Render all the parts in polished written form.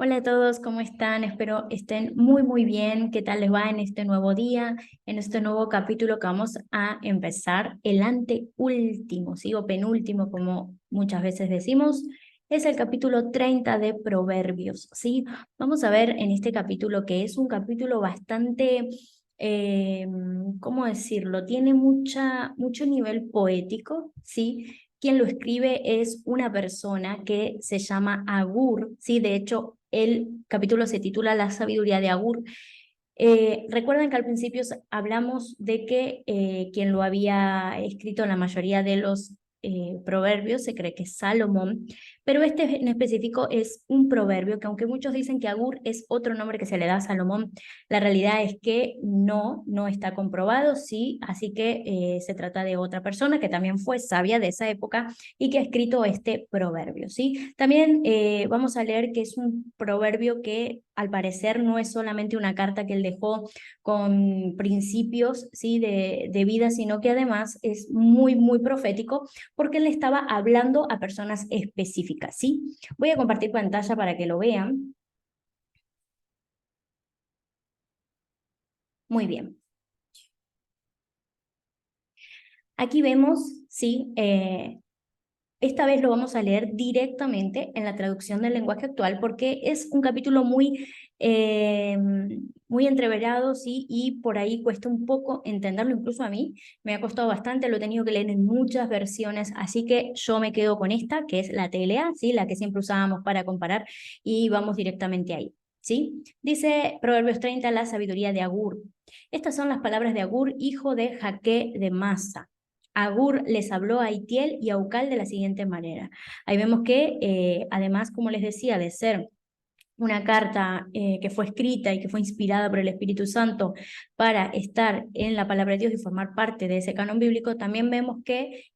Hola a todos, ¿cómo están? Espero estén muy bien. ¿Qué tal les va en este nuevo día, en este nuevo capítulo que vamos a empezar? El anteúltimo, ¿sí? O penúltimo, como muchas veces decimos, es el capítulo 30 de Proverbios, ¿sí? Vamos a ver en este capítulo que es un capítulo bastante, eh, ¿cómo decirlo? Tiene mucho nivel poético, ¿sí? Quien lo escribe es una persona que se llama Agur, ¿sí? De hecho, el capítulo se titula La sabiduría de Agur. Recuerden que al principio hablamos de que quien lo había escrito en la mayoría de los proverbios se cree que es Salomón, pero este en específico es un proverbio que aunque muchos dicen que Agur es otro nombre que se le da a Salomón, la realidad es que no está comprobado, sí, así que se trata de otra persona que también fue sabia de esa época y que ha escrito este proverbio, ¿sí? También vamos a leer que es un proverbio que al parecer no es solamente una carta que él dejó con principios, ¿sí? de vida, sino que además es muy profético porque él estaba hablando a personas específicas, ¿sí? Voy a compartir pantalla para que lo vean. Muy bien. Aquí vemos, ¿sí? Esta vez lo vamos a leer directamente en la traducción del lenguaje actual porque es un capítulo eh, muy entreverado, ¿sí? Y por ahí cuesta un poco entenderlo, incluso a mí. Me ha costado bastante, lo he tenido que leer en muchas versiones, así que yo me quedo con esta, que es la TLA, ¿sí? La que siempre usábamos para comparar, y vamos directamente ahí, ¿sí? Dice Proverbios 30, la sabiduría de Agur. Estas son las palabras de Agur, hijo de Jaque de Masa. Agur les habló a Itiel y a Ucal de la siguiente manera. Ahí vemos que, además, como les decía, de ser una carta que fue escrita y que fue inspirada por el Espíritu Santo para estar en la palabra de Dios y formar parte de ese canon bíblico, también vemos que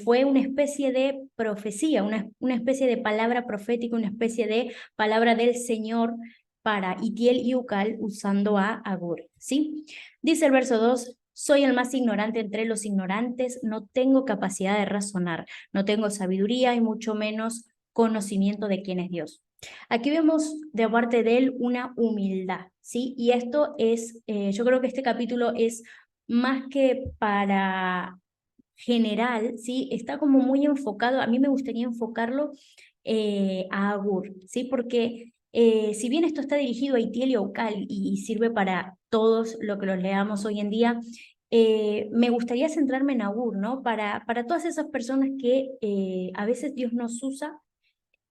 fue una especie de profecía, una especie de palabra profética, una especie de palabra del Señor para Itiel y Ucal usando a Agur, ¿sí? Dice el verso 2: soy el más ignorante entre los ignorantes, no tengo capacidad de razonar, no tengo sabiduría y mucho menos conocimiento de quién es Dios. Aquí vemos de parte de él una humildad, ¿sí? Y esto es, yo creo que este capítulo es más que para general, ¿sí? Está como muy enfocado, a mí me gustaría enfocarlo a Agur, ¿sí? Porque si bien esto está dirigido a Itiel y a Ucal y sirve para todos lo que los leamos hoy en día, me gustaría centrarme en Agur, ¿no? Para todas esas personas que a veces Dios nos usa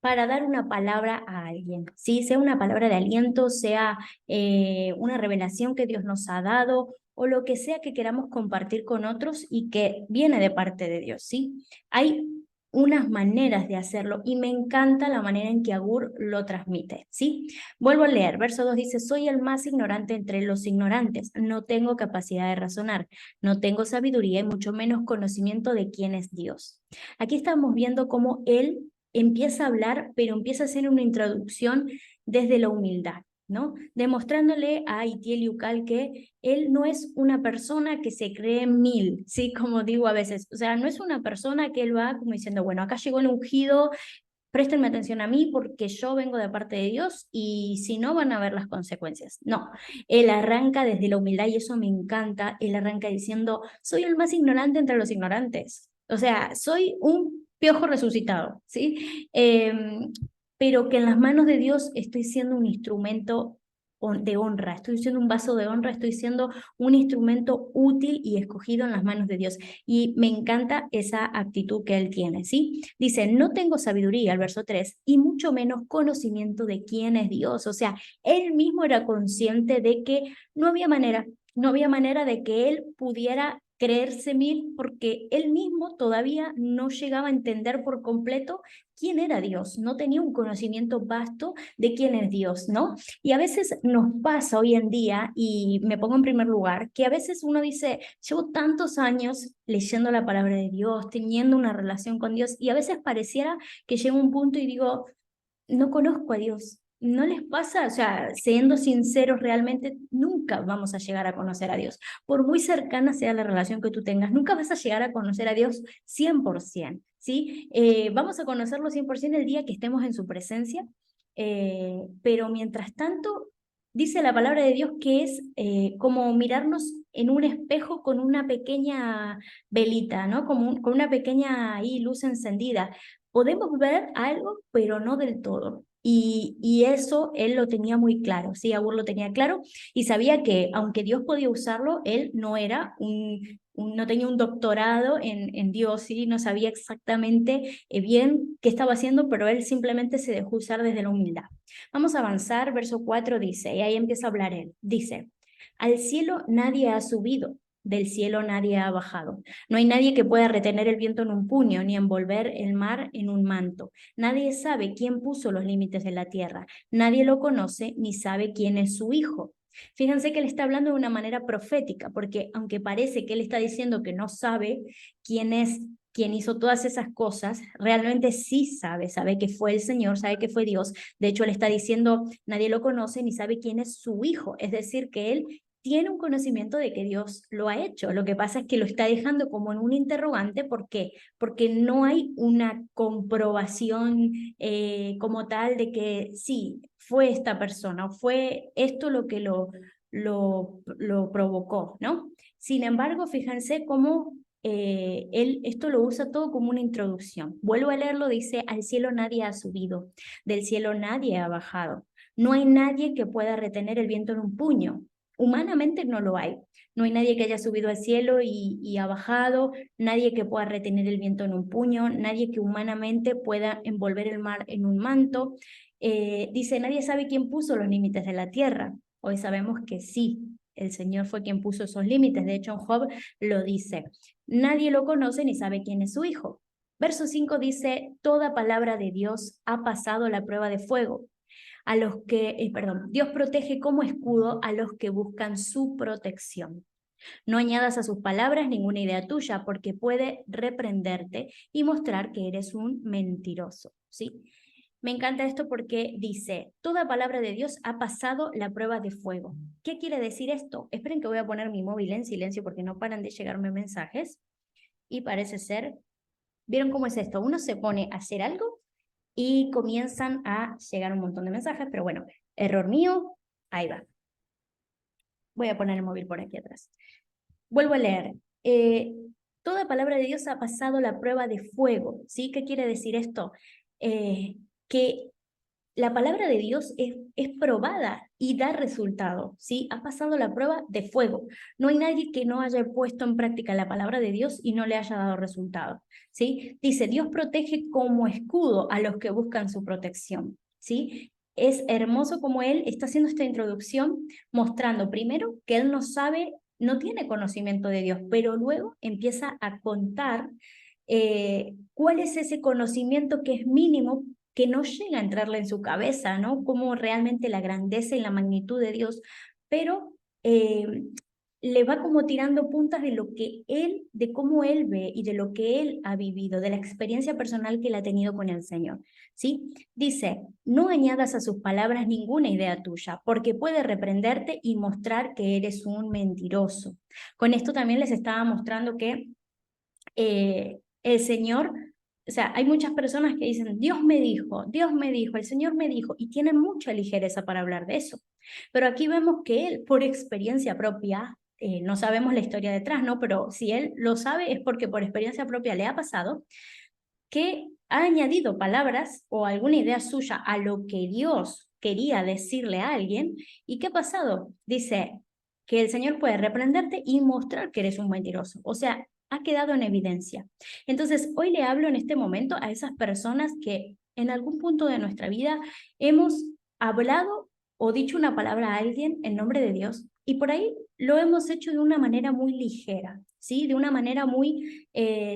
para dar una palabra a alguien, ¿sí? Sea una palabra de aliento, sea una revelación que Dios nos ha dado o lo que sea que queramos compartir con otros y que viene de parte de Dios, ¿sí? Hay unas maneras de hacerlo y me encanta la manera en que Agur lo transmite, ¿sí? Vuelvo a leer, verso 2 dice: soy el más ignorante entre los ignorantes, no tengo capacidad de razonar, no tengo sabiduría y mucho menos conocimiento de quién es Dios. Aquí estamos viendo cómo él empieza a hablar, pero empieza a hacer una introducción desde la humildad, ¿no? Demostrándole a Itiel y Ucal que él no es una persona que se cree mil, ¿sí? Como digo a veces, o sea, no es una persona que él va como diciendo, bueno, acá llegó el ungido, préstenme atención a mí porque yo vengo de parte de Dios y si no van a ver las consecuencias. No, él arranca desde la humildad y eso me encanta. Él arranca diciendo, soy el más ignorante entre los ignorantes. O sea, soy un piojo resucitado, ¿sí? Pero que en las manos de Dios estoy siendo un instrumento de honra, estoy siendo un vaso de honra, estoy siendo un instrumento útil y escogido en las manos de Dios. Y me encanta esa actitud que él tiene, ¿sí? Dice, no tengo sabiduría, el verso 3, y mucho menos conocimiento de quién es Dios. O sea, él mismo era consciente de que no había manera de que él pudiera creerse mil porque él mismo todavía no llegaba a entender por completo quién era Dios, no tenía un conocimiento vasto de quién es Dios, ¿no? Y a veces nos pasa hoy en día, y me pongo en primer lugar, que a veces uno dice, llevo tantos años leyendo la palabra de Dios, teniendo una relación con Dios, y a veces pareciera que llego a un punto y digo, no conozco a Dios. ¿No les pasa? O sea, siendo sinceros, realmente nunca vamos a llegar a conocer a Dios. Por muy cercana sea la relación que tú tengas, nunca vas a llegar a conocer a Dios 100%, ¿sí? Vamos a conocerlo 100% el día que estemos en su presencia, pero mientras tanto, dice la palabra de Dios que es como mirarnos en un espejo con una pequeña velita, ¿no? Con una pequeña ahí, luz encendida. Podemos ver algo, pero no del todo. Y eso él lo tenía muy claro, sí, Agur lo tenía claro y sabía que aunque Dios podía usarlo, él no era no tenía un doctorado en Dios, ¿sí? No sabía exactamente bien qué estaba haciendo, pero él simplemente se dejó usar desde la humildad. Vamos a avanzar, verso 4 dice, y ahí empieza a hablar él, dice, al cielo nadie ha subido, del cielo nadie ha bajado. No hay nadie que pueda retener el viento en un puño, ni envolver el mar en un manto. Nadie sabe quién puso los límites de la tierra. Nadie lo conoce, ni sabe quién es su hijo. Fíjense que él está hablando de una manera profética, porque aunque parece que él está diciendo que no sabe quién es quien hizo todas esas cosas, realmente sí sabe que fue el Señor, sabe que fue Dios. De hecho, él está diciendo, nadie lo conoce ni sabe quién es su hijo. Es decir, que él tiene un conocimiento de que Dios lo ha hecho. Lo que pasa es que lo está dejando como en un interrogante. ¿Por qué? Porque no hay una comprobación como tal de que sí, fue esta persona o fue esto lo que lo provocó, ¿no? Sin embargo, fíjense cómo él esto lo usa todo como una introducción. Vuelvo a leerlo, dice, al cielo nadie ha subido, del cielo nadie ha bajado. No hay nadie que pueda retener el viento en un puño. Humanamente no lo hay. No hay nadie que haya subido al cielo y ha bajado, nadie que pueda retener el viento en un puño, nadie que humanamente pueda envolver el mar en un manto. Dice, nadie sabe quién puso los límites de la tierra. Hoy sabemos que sí, el Señor fue quien puso esos límites. De hecho, en Job lo dice. Nadie lo conoce ni sabe quién es su hijo. Verso 5 dice, toda palabra de Dios ha pasado la prueba de fuego. A los que, perdón, Dios protege como escudo a los que buscan su protección. No añadas a sus palabras ninguna idea tuya, porque puede reprenderte y mostrar que eres un mentiroso, ¿sí? Me encanta esto porque dice, toda palabra de Dios ha pasado la prueba de fuego. ¿Qué quiere decir esto? Esperen que voy a poner mi móvil en silencio porque no paran de llegarme mensajes y parece ser, ¿vieron cómo es esto? Uno se pone a hacer algo y comienzan a llegar un montón de mensajes, pero bueno, error mío, ahí va. Voy a poner el móvil por aquí atrás. Vuelvo a leer. Toda palabra de Dios ha pasado la prueba de fuego, ¿sí? ¿Qué quiere decir esto? Que la palabra de Dios es probada y da resultado, ¿sí? Ha pasado la prueba de fuego. No hay nadie que no haya puesto en práctica la palabra de Dios y no le haya dado resultado, ¿sí? Dice, Dios protege como escudo a los que buscan su protección, ¿sí? Es hermoso como Él está haciendo esta introducción, mostrando primero que Él no sabe, no tiene conocimiento de Dios, pero luego empieza a contar cuál es ese conocimiento que es mínimo, que no llega a entrarle en su cabeza, ¿no? Como realmente la grandeza y la magnitud de Dios, pero le va como tirando puntas de lo que él, de cómo él ve y de lo que él ha vivido, de la experiencia personal que él ha tenido con el Señor, ¿sí? Dice, no añadas a sus palabras ninguna idea tuya, porque puede reprenderte y mostrar que eres un mentiroso. Con esto también les estaba mostrando que el Señor, o sea, hay muchas personas que dicen, Dios me dijo, el Señor me dijo, y tienen mucha ligereza para hablar de eso. Pero aquí vemos que Él, por experiencia propia, no sabemos la historia detrás, ¿no? Pero si Él lo sabe es porque por experiencia propia le ha pasado, que ha añadido palabras o alguna idea suya a lo que Dios quería decirle a alguien. ¿Y qué ha pasado? Dice que el Señor puede reprenderte y mostrar que eres un mentiroso. O sea, ha quedado en evidencia. Entonces, hoy le hablo en este momento a esas personas que en algún punto de nuestra vida hemos hablado o dicho una palabra a alguien en nombre de Dios y por ahí lo hemos hecho de una manera muy ligera, ¿sí? De una manera muy,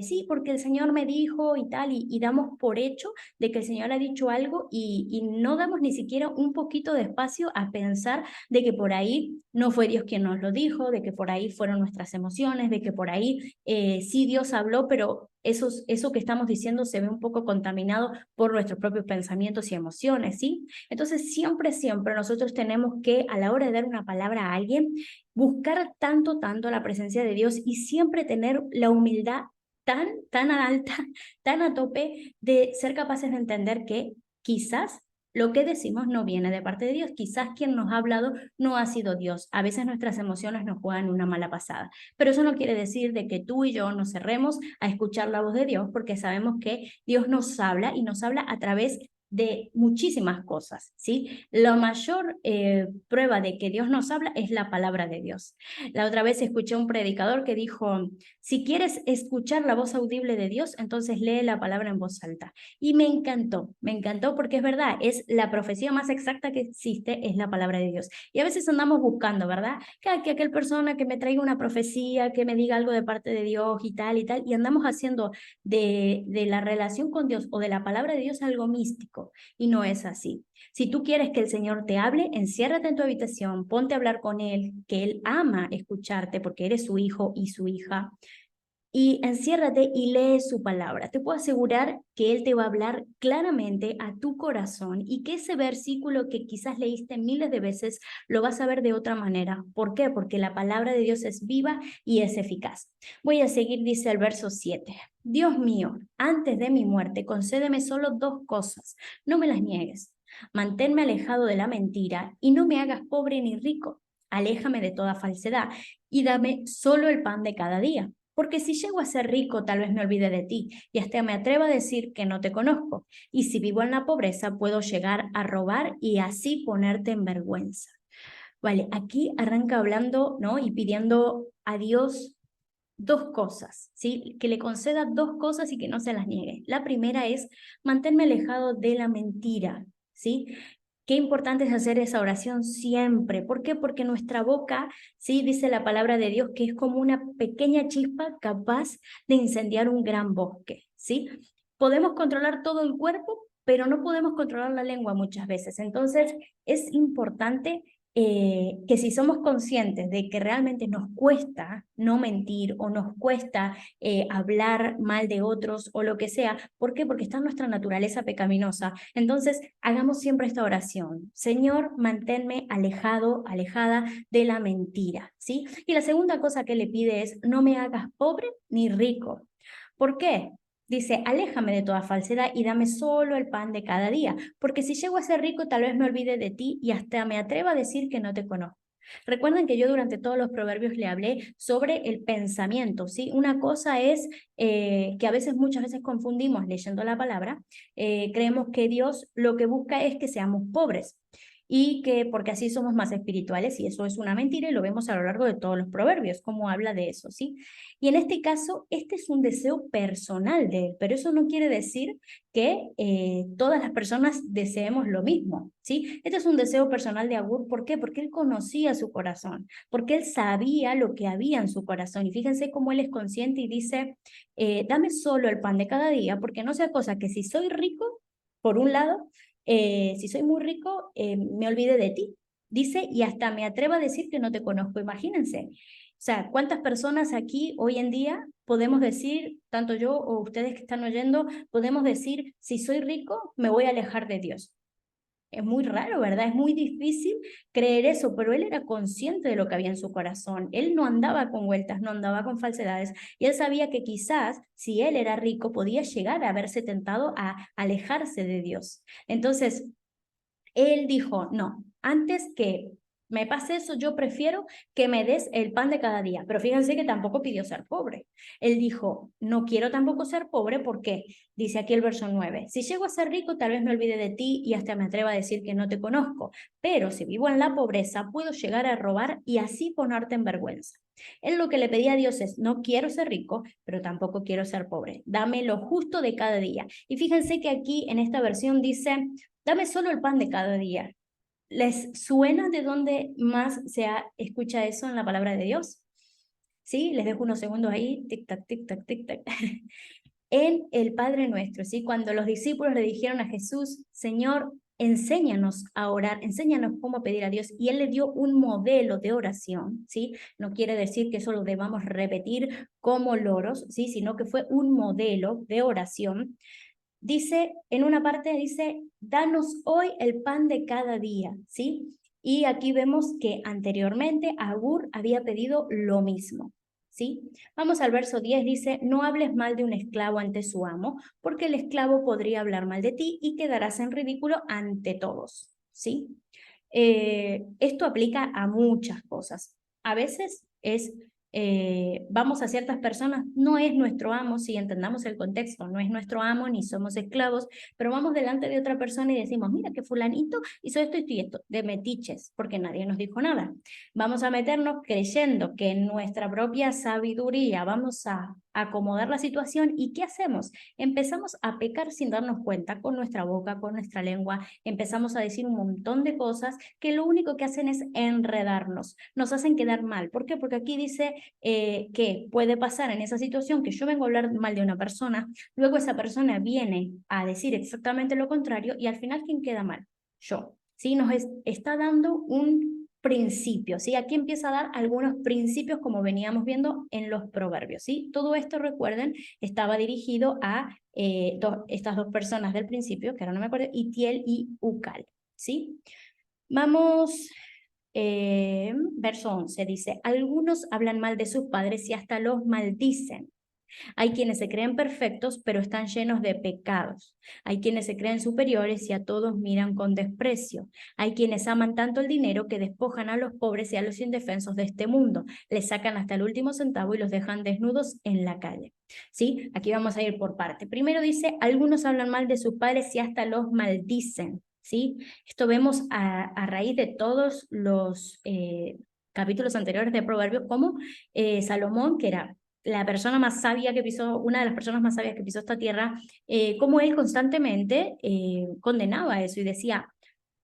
sí, porque el Señor me dijo y tal, y damos por hecho de que el Señor ha dicho algo y no damos ni siquiera un poquito de espacio a pensar de que por ahí no fue Dios quien nos lo dijo, de que por ahí fueron nuestras emociones, de que por ahí sí Dios habló, pero eso que estamos diciendo se ve un poco contaminado por nuestros propios pensamientos y emociones, ¿sí? Entonces siempre nosotros tenemos que a la hora de dar una palabra a alguien, buscar tanto la presencia de Dios y siempre tener la humildad tan alta, tan a tope de ser capaces de entender que quizás lo que decimos no viene de parte de Dios. Quizás quien nos ha hablado no ha sido Dios. A veces nuestras emociones nos juegan una mala pasada. Pero eso no quiere decir de que tú y yo nos cerremos a escuchar la voz de Dios, porque sabemos que Dios nos habla y nos habla a través de muchísimas cosas, ¿sí? La mayor prueba de que Dios nos habla es la palabra de Dios. La otra vez escuché un predicador que dijo, si quieres escuchar la voz audible de Dios, entonces lee la palabra en voz alta. Y me encantó porque es verdad, es la profecía más exacta que existe, es la palabra de Dios. Y a veces andamos buscando, ¿verdad? Que aquel persona que me traiga una profecía, que me diga algo de parte de Dios y tal, y andamos haciendo de la relación con Dios o de la palabra de Dios algo místico, y no es así. Si tú quieres que el Señor te hable, enciérrate en tu habitación, ponte a hablar con Él, que Él ama escucharte porque eres su hijo y su hija, y enciérrate y lee su palabra. Te puedo asegurar que Él te va a hablar claramente a tu corazón y que ese versículo que quizás leíste miles de veces lo vas a ver de otra manera. ¿Por qué? Porque la palabra de Dios es viva y es eficaz. Voy a seguir, dice el verso 7. Dios mío, antes de mi muerte, concédeme solo dos cosas. No me las niegues. Manténme alejado de la mentira y no me hagas pobre ni rico. Aléjame de toda falsedad y dame solo el pan de cada día. Porque si llego a ser rico, tal vez me olvide de ti y hasta me atreva a decir que no te conozco. Y si vivo en la pobreza, puedo llegar a robar y así ponerte en vergüenza. Vale, aquí arranca hablando, ¿no? Y pidiendo a Dios dos cosas, ¿sí? Que le conceda dos cosas y que no se las niegue. La primera es mantenerme alejado de la mentira, ¿sí? Qué importante es hacer esa oración siempre. ¿Por qué? Porque nuestra boca, sí, dice la palabra de Dios, que es como una pequeña chispa capaz de incendiar un gran bosque, ¿sí? Podemos controlar todo el cuerpo, pero no podemos controlar la lengua muchas veces. Entonces, es importante que si somos conscientes de que realmente nos cuesta no mentir o nos cuesta hablar mal de otros o lo que sea, ¿por qué? Porque está en nuestra naturaleza pecaminosa. Entonces, hagamos siempre esta oración. Señor, manténme alejado, alejada de la mentira, ¿sí? Y la segunda cosa que le pide es, no me hagas pobre ni rico. ¿Por qué? Dice, aléjame de toda falsedad y dame solo el pan de cada día, porque si llego a ser rico tal vez me olvide de ti y hasta me atreva a decir que no te conozco. Recuerden que yo durante todos los proverbios le hablé sobre el pensamiento, ¿sí? Una cosa es que a veces, muchas veces confundimos leyendo la palabra, creemos que Dios lo que busca es que seamos pobres y que porque así somos más espirituales y eso es una mentira y lo vemos a lo largo de todos los proverbios, como habla de eso, ¿sí? Y en este caso, este es un deseo personal de él, pero eso no quiere decir que todas las personas deseemos lo mismo, ¿sí? Este es un deseo personal de Agur, ¿por qué? Porque él conocía su corazón, porque él sabía lo que había en su corazón. Y fíjense cómo él es consciente y dice, dame solo el pan de cada día, porque no sea cosa que si soy rico, por un lado, si soy muy rico, me olvide de ti. Dice, y hasta me atrevo a decir que no te conozco, imagínense. O sea, ¿cuántas personas aquí hoy en día podemos decir, tanto yo o ustedes que están oyendo, podemos decir, si soy rico, me voy a alejar de Dios? Es muy raro, ¿verdad? Es muy difícil creer eso, pero él era consciente de lo que había en su corazón. Él no andaba con vueltas, no andaba con falsedades, y él sabía que quizás si él era rico podía llegar a haberse tentado a alejarse de Dios. Entonces, él dijo, no, antes que me pase eso, yo prefiero que me des el pan de cada día. Pero fíjense que tampoco pidió ser pobre. Él dijo, no quiero tampoco ser pobre porque, dice aquí el verso 9, si llego a ser rico, tal vez me olvide de ti y hasta me atreva a decir que no te conozco. Pero si vivo en la pobreza, puedo llegar a robar y así ponerte en vergüenza. Él lo que le pedía a Dios es, no quiero ser rico, pero tampoco quiero ser pobre. Dame lo justo de cada día. Y fíjense que aquí en esta versión dice, dame solo el pan de cada día. ¿Les suena de dónde más escucha eso en la palabra de Dios? ¿Sí? Les dejo unos segundos ahí, tic-tac, tic-tac, tic-tac. En el Padre Nuestro, ¿sí? Cuando los discípulos le dijeron a Jesús, Señor, enséñanos a orar, enséñanos cómo pedir a Dios, y Él le dio un modelo de oración, ¿sí? No quiere decir que eso lo debamos repetir como loros, ¿sí? Sino que fue un modelo de oración. Dice, en una parte dice, danos hoy el pan de cada día, ¿sí? Y aquí vemos que anteriormente Agur había pedido lo mismo, ¿sí? Vamos al verso 10, dice, no hables mal de un esclavo ante su amo, porque el esclavo podría hablar mal de ti y quedarás en ridículo ante todos, ¿sí? Esto aplica a muchas cosas. A veces vamos a ciertas personas, no es nuestro amo, si entendamos el contexto, no es nuestro amo ni somos esclavos, pero vamos delante de otra persona y decimos, mira que fulanito hizo esto y esto, de metiches, porque nadie nos dijo nada. Vamos a meternos creyendo que en nuestra propia sabiduría vamos a acomodar la situación y ¿qué hacemos? Empezamos a pecar sin darnos cuenta con nuestra boca, con nuestra lengua, empezamos a decir un montón de cosas que lo único que hacen es enredarnos, nos hacen quedar mal. ¿Por qué? Porque aquí dice que puede pasar en esa situación que yo vengo a hablar mal de una persona, luego esa persona viene a decir exactamente lo contrario y al final ¿quién queda mal? Yo. ¿Sí? Nos está dando un principio, ¿sí? Aquí empieza a dar algunos principios como veníamos viendo en los proverbios, ¿sí? Todo esto, recuerden, estaba dirigido a estas dos personas del principio, que ahora no me acuerdo, Itiel y Ucal, ¿sí? Vamos, verso 11 dice, algunos hablan mal de sus padres y hasta los maldicen. Hay quienes se creen perfectos, pero están llenos de pecados. Hay quienes se creen superiores y a todos miran con desprecio. Hay quienes aman tanto el dinero que despojan a los pobres y a los indefensos de este mundo. Les sacan hasta el último centavo y los dejan desnudos en la calle. ¿Sí? Aquí vamos a ir por parte. Primero dice, algunos hablan mal de sus padres y hasta los maldicen. ¿Sí? Esto vemos a raíz de todos los capítulos anteriores de Proverbios, como Salomón, que era la persona más sabia que pisó, una de las personas más sabias que pisó esta tierra, como él constantemente condenaba eso y decía,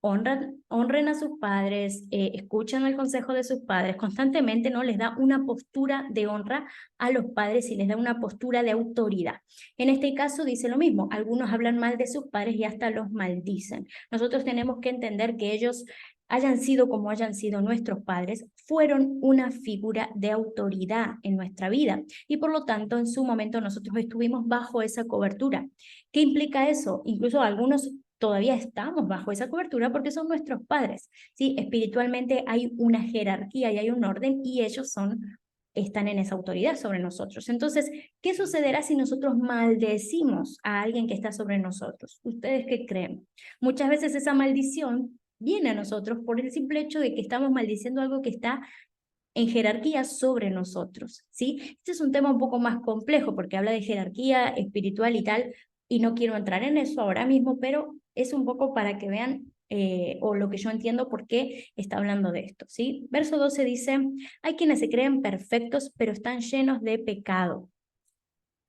honren a sus padres, escuchen el consejo de sus padres, constantemente no les da una postura de honra a los padres y les da una postura de autoridad. En este caso dice lo mismo, algunos hablan mal de sus padres y hasta los maldicen. Nosotros tenemos que entender que ellos hayan sido como hayan sido nuestros padres, fueron una figura de autoridad en nuestra vida y por lo tanto en su momento nosotros estuvimos bajo esa cobertura. ¿Qué implica eso? Incluso algunos todavía estamos bajo esa cobertura porque son nuestros padres, ¿sí? Espiritualmente hay una jerarquía y hay un orden y ellos están en esa autoridad sobre nosotros. Entonces, ¿qué sucederá si nosotros maldecimos a alguien que está sobre nosotros? ¿Ustedes qué creen? Muchas veces esa maldición viene a nosotros por el simple hecho de que estamos maldiciendo algo que está en jerarquía sobre nosotros, ¿sí? Este es un tema un poco más complejo porque habla de jerarquía espiritual y tal, y no quiero entrar en eso ahora mismo, pero es un poco para que vean o lo que yo entiendo por qué está hablando de esto, ¿sí? Verso 12 dice, hay quienes se creen perfectos, pero están llenos de pecado.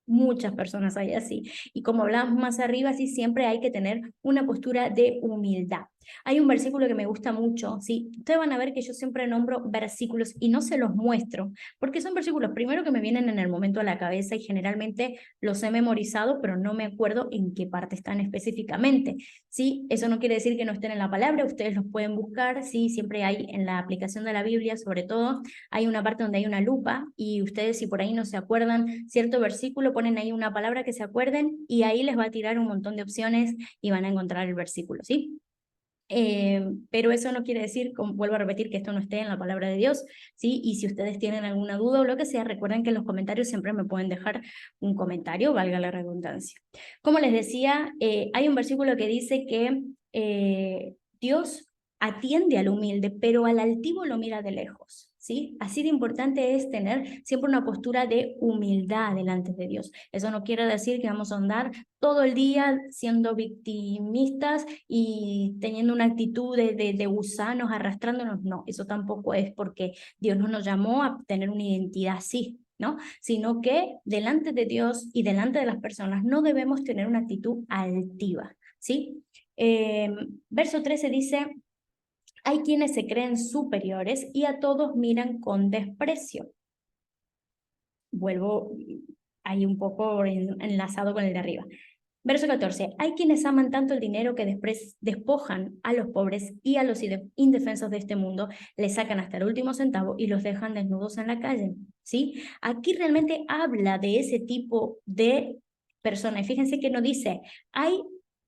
Muchas personas hay así. Y como hablamos más arriba, sí siempre hay que tener una postura de humildad. Hay un versículo que me gusta mucho, ¿sí? Ustedes van a ver que yo siempre nombro versículos y no se los muestro, porque son versículos primero que me vienen en el momento a la cabeza y generalmente los he memorizado, pero no me acuerdo en qué parte están específicamente, ¿sí? Eso no quiere decir que no estén en la palabra, ustedes los pueden buscar, ¿sí? Siempre hay en la aplicación de la Biblia, sobre todo, hay una parte donde hay una lupa y ustedes si por ahí no se acuerdan cierto versículo, ponen ahí una palabra que se acuerden y ahí les va a tirar un montón de opciones y van a encontrar el versículo, ¿sí? Pero eso no quiere decir, como vuelvo a repetir, que esto no esté en la palabra de Dios, ¿sí? Y si ustedes tienen alguna duda o lo que sea, recuerden que en los comentarios siempre me pueden dejar un comentario, valga la redundancia. Como les decía, hay un versículo que dice que Dios atiende al humilde, pero al altivo lo mira de lejos, ¿sí? Así de importante es tener siempre una postura de humildad delante de Dios. Eso no quiere decir que vamos a andar todo el día siendo victimistas y teniendo una actitud de gusanos arrastrándonos. No, eso tampoco es porque Dios no nos llamó a tener una identidad así, ¿no? Sino que delante de Dios y delante de las personas no debemos tener una actitud altiva, ¿sí? Verso 13 dice, hay quienes se creen superiores y a todos miran con desprecio. Vuelvo ahí un poco enlazado con el de arriba. Verso 14. Hay quienes aman tanto el dinero que despojan a los pobres y a los indefensos de este mundo, les sacan hasta el último centavo y los dejan desnudos en la calle, ¿sí? Aquí realmente habla de ese tipo de personas. Fíjense que no dice, hay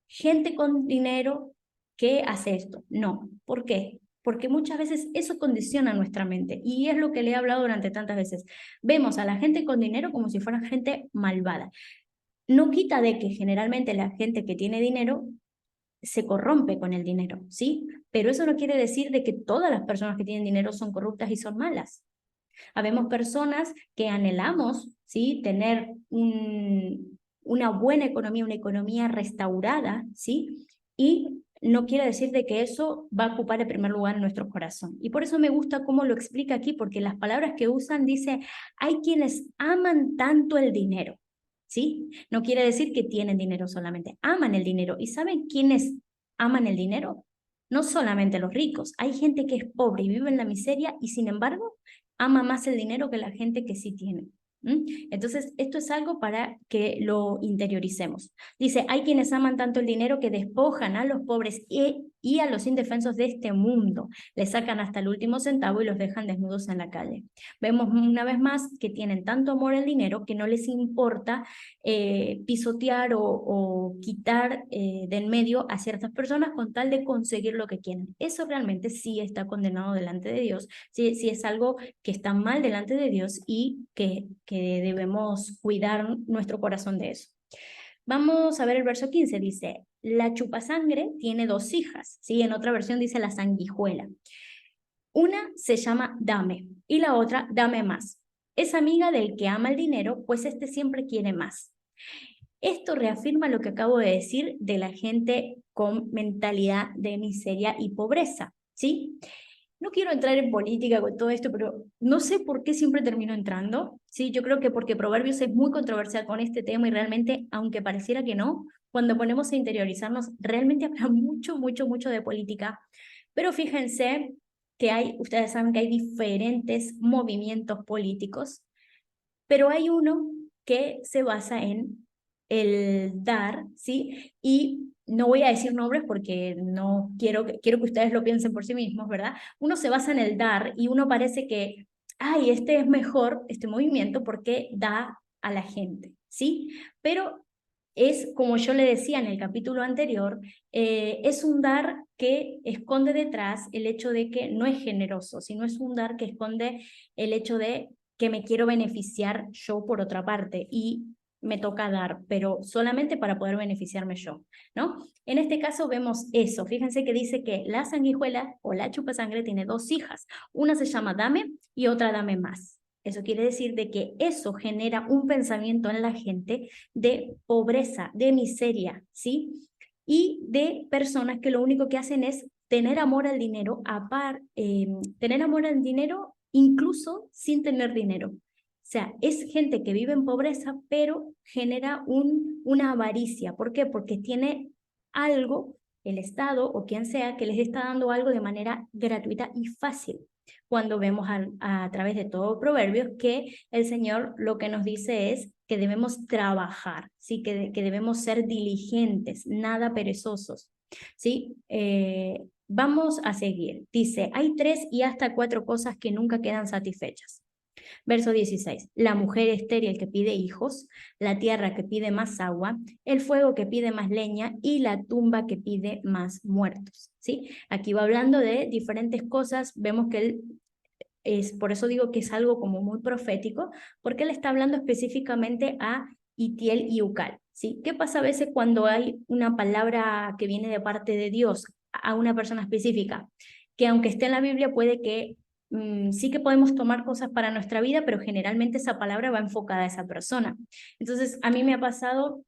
gente con dinero que hace esto. No. ¿Por qué? porque muchas veces eso condiciona nuestra mente y es lo que le he hablado durante tantas veces. Vemos a la gente con dinero como si fuera gente malvada. No quita de que generalmente la gente que tiene dinero se corrompe con el dinero, ¿sí? Pero eso no quiere decir de que todas las personas que tienen dinero son corruptas y son malas. Habemos personas que anhelamos, ¿sí? Tener una buena economía, una economía restaurada, ¿sí? Y no quiere decir de que eso va a ocupar el primer lugar en nuestro corazón. Y por eso me gusta cómo lo explica aquí, porque las palabras que usan dice, hay quienes aman tanto el dinero, ¿sí? No quiere decir que tienen dinero solamente, aman el dinero. ¿Y saben quiénes aman el dinero? No solamente los ricos, hay gente que es pobre y vive en la miseria y sin embargo ama más el dinero que la gente que sí tiene. Entonces, esto es algo para que lo interioricemos. Dice, hay quienes aman tanto el dinero que despojan a los pobres y a los indefensos de este mundo. Les sacan hasta el último centavo y los dejan desnudos en la calle. Vemos una vez más que tienen tanto amor al dinero que no les importa pisotear o quitar del medio a ciertas personas con tal de conseguir lo que quieren. Eso realmente sí está condenado delante de Dios, sí es algo que está mal delante de Dios y que debemos cuidar nuestro corazón de eso. Vamos a ver el verso 15, dice, la chupasangre tiene dos hijas, ¿sí? En otra versión dice la sanguijuela. Una se llama Dame y la otra Dame más. Es amiga del que ama el dinero, pues este siempre quiere más. Esto reafirma lo que acabo de decir de la gente con mentalidad de miseria y pobreza, ¿sí? No quiero entrar en política con todo esto, pero no sé por qué siempre termino entrando, ¿sí? Yo creo que porque Proverbios es muy controversial con este tema y realmente, aunque pareciera que no, cuando ponemos a interiorizarnos, realmente habla mucho, mucho, mucho de política. Pero fíjense que ustedes saben que hay diferentes movimientos políticos, pero hay uno que se basa en el dar, ¿sí? Y no voy a decir nombres porque no quiero que ustedes lo piensen por sí mismos, ¿verdad? Uno se basa en el dar y uno parece que, ay, este es mejor, este movimiento, porque da a la gente, ¿sí? Pero es, como yo le decía en el capítulo anterior, es un dar que esconde detrás el hecho de que no es generoso, sino es un dar que esconde el hecho de que me quiero beneficiar yo por otra parte y me toca dar, pero solamente para poder beneficiarme yo, ¿no? En este caso vemos eso. Fíjense que dice que la sanguijuela o la chupasangre tiene dos hijas. Una se llama Dame y otra Dame más. Eso quiere decir de que eso genera un pensamiento en la gente de pobreza, de miseria, ¿sí? Y de personas que lo único que hacen es tener amor al dinero, tener amor al dinero incluso sin tener dinero. O sea, es gente que vive en pobreza, pero genera una avaricia. ¿Por qué? Porque tiene algo, el Estado o quien sea, que les está dando algo de manera gratuita y fácil. Cuando vemos a través de todo Proverbios que el Señor lo que nos dice es que debemos trabajar, ¿sí? Que debemos ser diligentes, nada perezosos, ¿sí? Vamos a seguir. Dice, hay 3 y hasta 4 cosas que nunca quedan satisfechas. Verso 16. La mujer estéril que pide hijos, la tierra que pide más agua, el fuego que pide más leña y la tumba que pide más muertos. ¿Sí? Aquí va hablando de diferentes cosas. Vemos que él por eso digo que es algo como muy profético, porque él está hablando específicamente a Itiel y Ucal. ¿Sí? ¿Qué pasa a veces cuando hay una palabra que viene de parte de Dios a una persona específica? Que aunque esté en la Biblia puede que sí que podemos tomar cosas para nuestra vida, pero generalmente esa palabra va enfocada a esa persona. Entonces, a mí me ha pasado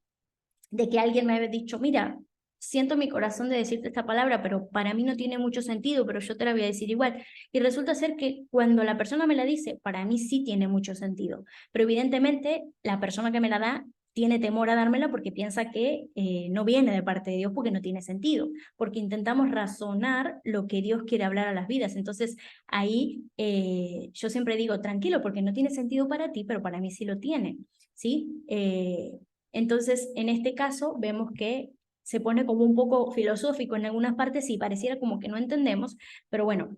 de que alguien me había dicho, mira, siento mi corazón de decirte esta palabra, pero para mí no tiene mucho sentido, pero yo te la voy a decir igual. Y resulta ser que cuando la persona me la dice, para mí sí tiene mucho sentido, pero evidentemente la persona que me la da tiene temor a dármela porque piensa que no viene de parte de Dios porque no tiene sentido, porque intentamos razonar lo que Dios quiere hablar a las vidas. Entonces ahí yo siempre digo, tranquilo, porque no tiene sentido para ti, pero para mí sí lo tiene, ¿sí? Entonces, en este caso, vemos que se pone como un poco filosófico en algunas partes y pareciera como que no entendemos, pero bueno,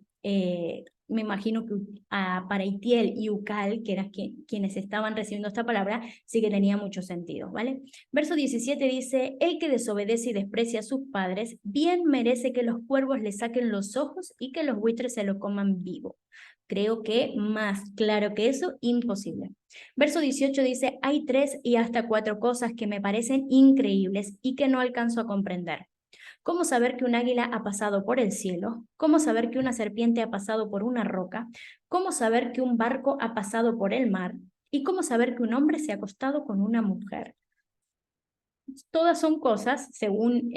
me imagino que para Itiel y Ucal, que eran quienes estaban recibiendo esta palabra, sí que tenía mucho sentido, ¿vale? Verso 17 dice, el que desobedece y desprecia a sus padres, bien merece que los cuervos le saquen los ojos y que los buitres se lo coman vivo. Creo que más claro que eso, imposible. Verso 18 dice, hay 3 y hasta 4 cosas que me parecen increíbles y que no alcanzo a comprender. ¿Cómo saber que un águila ha pasado por el cielo? ¿Cómo saber que una serpiente ha pasado por una roca? ¿Cómo saber que un barco ha pasado por el mar? ¿Y cómo saber que un hombre se ha acostado con una mujer? Todas son cosas, según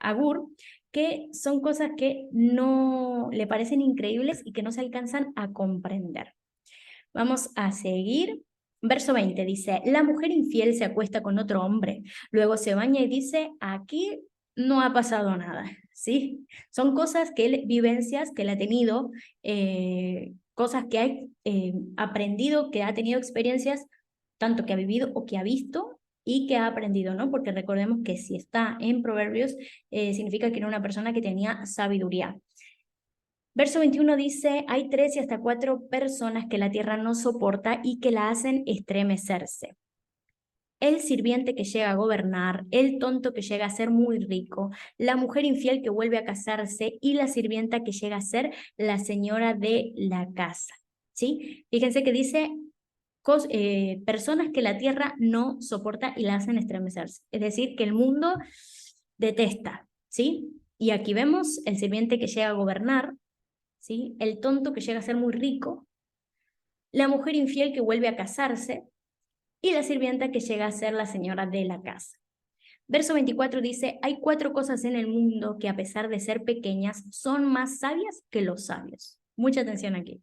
Agur, que son cosas que no le parecen increíbles y que no se alcanzan a comprender. Vamos a seguir. Verso 20 dice, la mujer infiel se acuesta con otro hombre, luego se baña y dice, aquí no ha pasado nada, ¿sí? Son cosas que él, vivencias que él ha tenido, cosas que ha aprendido, que ha tenido experiencias, tanto que ha vivido o que ha visto y que ha aprendido, ¿no? Porque recordemos que si está en Proverbios, significa que era una persona que tenía sabiduría. Verso 21 dice, hay 3 y hasta 4 personas que la tierra no soporta y que la hacen estremecerse. El sirviente que llega a gobernar, el tonto que llega a ser muy rico, la mujer infiel que vuelve a casarse y la sirvienta que llega a ser la señora de la casa. ¿Sí? Fíjense que dice personas que la tierra no soporta y la hacen estremecerse. Es decir, que el mundo detesta. ¿Sí? Y aquí vemos el sirviente que llega a gobernar, ¿sí? El tonto que llega a ser muy rico, la mujer infiel que vuelve a casarse y la sirvienta que llega a ser la señora de la casa. Verso 24 dice, hay 4 cosas en el mundo que a pesar de ser pequeñas son más sabias que los sabios. Mucha atención aquí.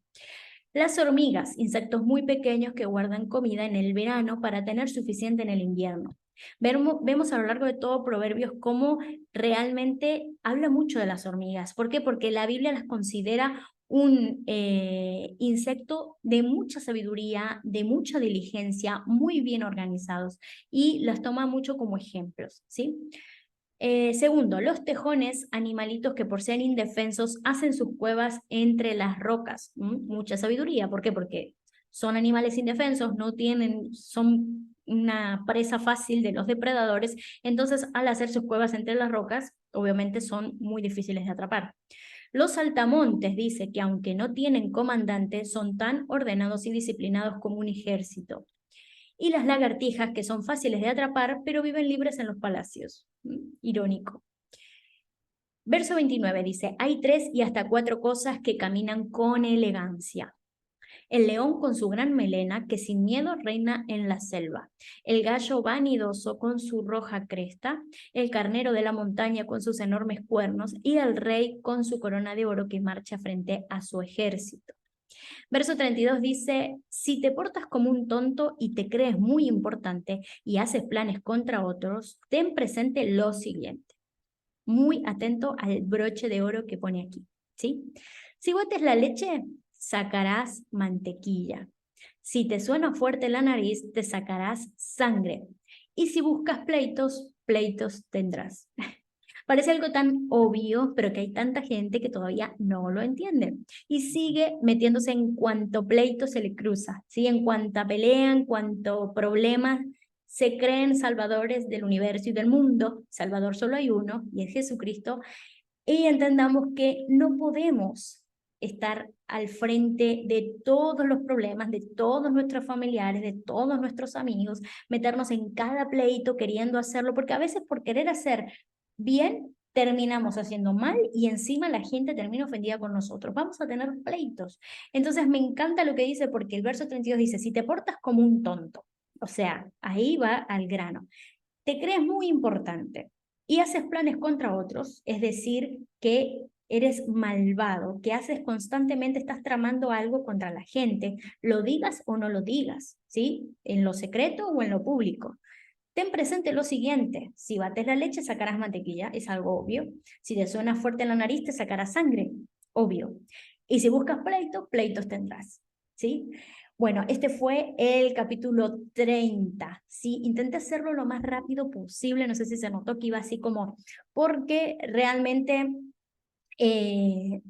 Las hormigas, insectos muy pequeños que guardan comida en el verano para tener suficiente en el invierno. Vemos a lo largo de todo Proverbios cómo realmente habla mucho de las hormigas. ¿Por qué? Porque la Biblia las considera un insecto de mucha sabiduría, de mucha diligencia, muy bien organizados y las toma mucho como ejemplos, ¿sí? Segundo, los tejones, animalitos que por ser indefensos hacen sus cuevas entre las rocas. Mucha sabiduría. ¿Por qué? Porque son animales indefensos, no tienen, son una presa fácil de los depredadores. Entonces, al hacer sus cuevas entre las rocas, obviamente son muy difíciles de atrapar. Los saltamontes dice que aunque no tienen comandante, son tan ordenados y disciplinados como un ejército. Y las lagartijas, que son fáciles de atrapar, pero viven libres en los palacios. Irónico. Verso 29 dice, hay 3 y hasta 4 cosas que caminan con elegancia. El león con su gran melena, que sin miedo reina en la selva. El gallo vanidoso con su roja cresta. El carnero de la montaña con sus enormes cuernos. Y el rey con su corona de oro que marcha frente a su ejército. Verso 32 dice, si te portas como un tonto y te crees muy importante y haces planes contra otros, ten presente lo siguiente. Muy atento al broche de oro que pone aquí, ¿sí? Si bates la leche, sacarás mantequilla. Si te suena fuerte la nariz, te sacarás sangre. Y si buscas pleitos, pleitos tendrás. Parece algo tan obvio, pero que hay tanta gente que todavía no lo entiende y sigue metiéndose en cuanto pleito se le cruza, ¿sí? En cuanta pelea, en cuanto problemas, se creen salvadores del universo y del mundo. Salvador solo hay uno y es Jesucristo. Y entendamos que no podemos estar al frente de todos los problemas, de todos nuestros familiares, de todos nuestros amigos, meternos en cada pleito queriendo hacerlo, porque a veces por querer hacer bien, terminamos haciendo mal y encima la gente termina ofendida con nosotros. Vamos a tener pleitos. Entonces me encanta lo que dice, porque el verso 32 dice, si te portas como un tonto, o sea, ahí va al grano, te crees muy importante y haces planes contra otros, es decir, que eres malvado, que haces constantemente, estás tramando algo contra la gente, lo digas o no lo digas, ¿sí? En lo secreto o en lo público. Ten presente lo siguiente, si bates la leche sacarás mantequilla, es algo obvio. Si te suena fuerte en la nariz te sacarás sangre, obvio. Y si buscas pleitos, pleitos tendrás, ¿sí? Bueno, este fue el capítulo 30, ¿sí? Intenté hacerlo lo más rápido posible, no sé si se notó que iba así como, porque realmente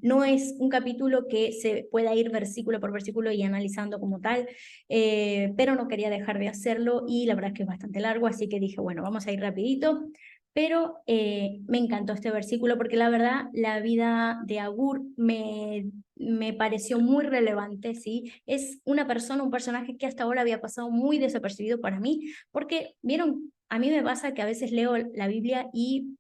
No es un capítulo que se pueda ir versículo por versículo y analizando como tal, pero no quería dejar de hacerlo y la verdad es que es bastante largo, así que dije, bueno, vamos a ir rapidito. Pero me encantó este versículo porque la verdad la vida de Agur me pareció muy relevante, ¿sí? Es una persona, un personaje que hasta ahora había pasado muy desapercibido para mí, porque, vieron, a mí me pasa que a veces leo la Biblia y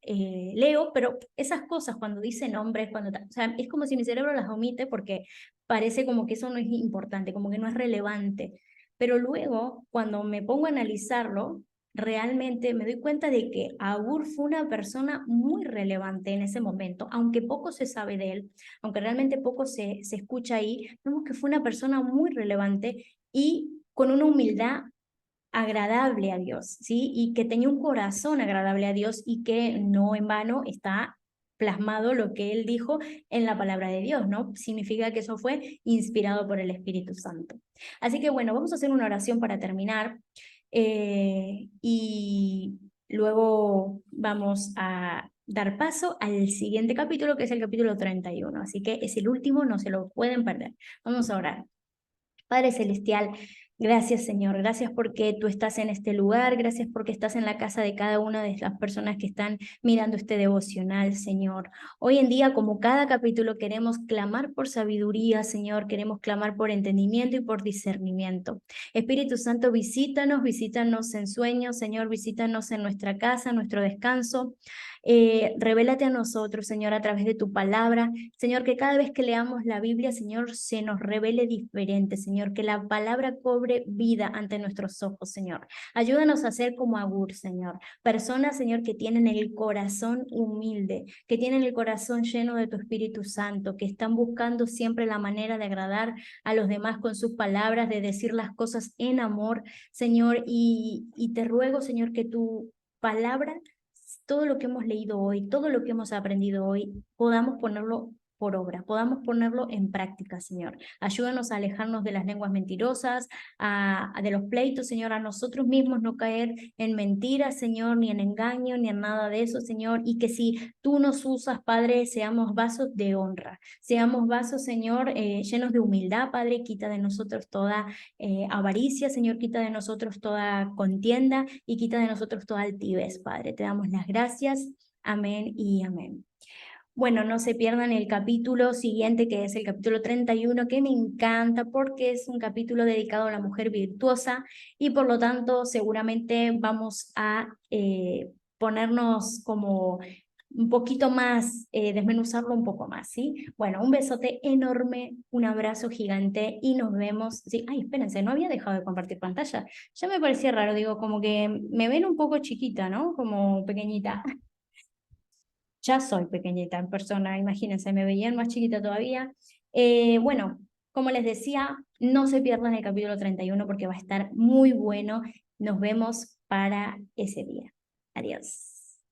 leo, pero esas cosas cuando dice nombres, o sea, es como si mi cerebro las omite porque parece como que eso no es importante, como que no es relevante. Pero luego, cuando me pongo a analizarlo, realmente me doy cuenta de que Agur fue una persona muy relevante en ese momento, aunque poco se sabe de él, aunque realmente poco se escucha ahí, vemos que fue una persona muy relevante y con una humildad agradable a Dios, ¿sí? Y que tenía un corazón agradable a Dios y que no en vano está plasmado lo que él dijo en la palabra de Dios, ¿no? Significa que eso fue inspirado por el Espíritu Santo. Así que bueno, vamos a hacer una oración para terminar y luego vamos a dar paso al siguiente capítulo, que es el capítulo 31. Así que es el último, no se lo pueden perder. Vamos a orar. Padre Celestial, gracias Señor, gracias porque tú estás en este lugar, gracias porque estás en la casa de cada una de las personas que están mirando este devocional, Señor. Hoy en día, como cada capítulo, queremos clamar por sabiduría, Señor, queremos clamar por entendimiento y por discernimiento. Espíritu Santo, visítanos, visítanos en sueños, Señor, visítanos en nuestra casa, en nuestro descanso. Revélate a nosotros, Señor, a través de tu palabra. Señor, que cada vez que leamos la Biblia, Señor, se nos revele diferente, Señor, que la palabra cobre vida ante nuestros ojos, Señor. Ayúdanos a ser como Agur, Señor. Personas, Señor, que tienen el corazón humilde, que tienen el corazón lleno de tu Espíritu Santo, que están buscando siempre la manera de agradar a los demás con sus palabras, de decir las cosas en amor, Señor. Y te ruego, Señor, que tu palabra, todo lo que hemos leído hoy, todo lo que hemos aprendido hoy, podamos ponerlo por obra, podamos ponerlo en práctica, Señor. Ayúdanos a alejarnos de las lenguas mentirosas, de los pleitos, Señor, a nosotros mismos no caer en mentiras, Señor, ni en engaño, ni en nada de eso, Señor, y que si tú nos usas, Padre, seamos vasos de honra, seamos vasos, Señor, llenos de humildad, Padre, quita de nosotros toda avaricia, Señor, quita de nosotros toda contienda y quita de nosotros toda altivez, Padre. Te damos las gracias. Amén y amén. Bueno, no se pierdan el capítulo siguiente, que es el capítulo 31, que me encanta porque es un capítulo dedicado a la mujer virtuosa y por lo tanto seguramente vamos a ponernos como un poquito más, desmenuzarlo un poco más, ¿sí? Bueno, un besote enorme, un abrazo gigante y nos vemos. Sí, ay, espérense, no había dejado de compartir pantalla. Ya me parecía raro, digo, como que me ven un poco chiquita, ¿no? Como pequeñita. Ya soy pequeñita en persona, imagínense, me veían más chiquita todavía. Bueno, como les decía, no se pierdan el capítulo 31 porque va a estar muy bueno. Nos vemos para ese día. Adiós.